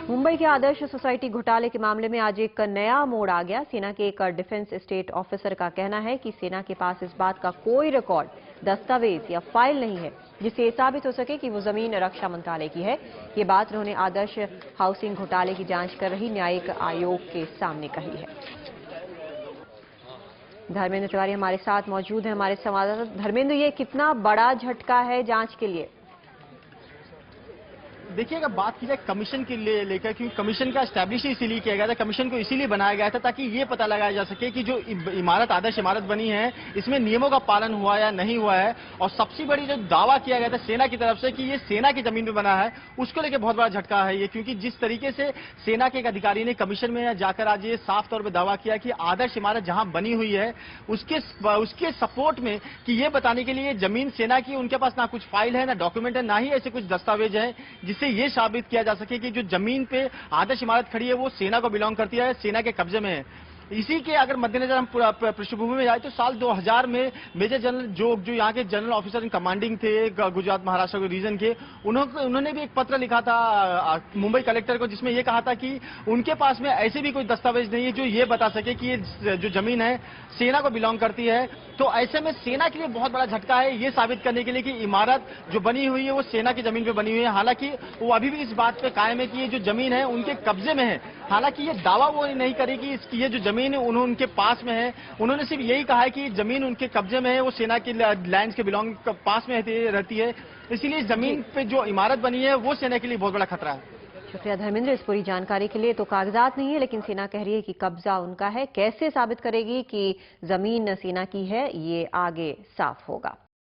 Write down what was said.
मुंबई के आदर्श सोसाइटी घोटाले के मामले में आज एक नया मोड़ आ गया। सेना के एक डिफेंस स्टेट ऑफिसर का कहना है कि सेना के पास इस बात का कोई रिकॉर्ड, दस्तावेज या फाइल नहीं है जिससे ये साबित हो सके कि वो जमीन रक्षा मंत्रालय की है। ये बात उन्होंने आदर्श हाउसिंग घोटाले की जांच कर रही न्यायिक आयोग के सामने कही है। धर्मेंद्र तिवारी हमारे साथ मौजूद हैं, हमारे संवाददाता। धर्मेंद्र, ये कितना बड़ा झटका है जांच के लिए? देखिए, अगर बात की जाए कमीशन के लिए लेकर, क्योंकि कमीशन का एस्टैब्लिश इसीलिए किया गया था, कमीशन को इसीलिए बनाया गया था ताकि ये पता लगाया जा सके कि जो इमारत आदर्श इमारत बनी है इसमें नियमों का पालन हुआ या नहीं हुआ है। और सबसे बड़ी जो दावा किया गया था सेना की तरफ से कि ये सेना की जमीन पे बना है, उसको लेकर बहुत बड़ा झटका है ये, क्योंकि जिस तरीके से सेना के एक अधिकारी ने कमीशन में जाकर आज ये साफ तौर पर दावा किया कि आदर्श इमारत जहां बनी हुई है उसके सपोर्ट में कि ये बताने के लिए जमीन सेना की, उनके पास ना कुछ फाइल है, ना डॉक्यूमेंट है, ना ही ऐसे कुछ दस्तावेज है जिससे ये साबित किया जा सके कि जो जमीन पे आदर्श इमारत खड़ी है वो सेना को बिलोंग करती है, सेना के कब्जे में है। इसी के अगर मद्देनजर हम पूरा पृष्ठभूमि में जाए तो साल 2000 में मेजर जनरल जो यहाँ के जनरल ऑफिसर इन कमांडिंग थे गुजरात महाराष्ट्र के रीजन के, उन्होंने भी एक पत्र लिखा था मुंबई कलेक्टर को, जिसमें ये कहा था कि उनके पास में ऐसे भी कोई दस्तावेज नहीं है जो ये बता सके कि ये जो जमीन है सेना को बिलोंग करती है। तो ऐसे में सेना के लिए बहुत बड़ा झटका है ये साबित करने के लिए कि इमारत जो बनी हुई है वो सेना की जमीन पे बनी हुई है। हालांकि वो अभी भी इस बात पे कायम है कि ये जो जमीन है उनके कब्जे में है। हालांकि ये दावा वो नहीं करेगी इसकी, ये जो जमीन है उनके पास में है। उन्होंने सिर्फ यही कहा है कि जमीन उनके कब्जे में है, वो सेना की लैंड के बिलोंग पास में रहती है, इसीलिए जमीन पे जो इमारत बनी है वो सेना के लिए बहुत बड़ा खतरा है। शुक्रिया धर्मेंद्र इस पूरी जानकारी के लिए। तो कागजात नहीं है लेकिन सेना कह रही है कि कब्जा उनका है। कैसे साबित करेगी कि जमीन सेना की है, ये आगे साफ होगा।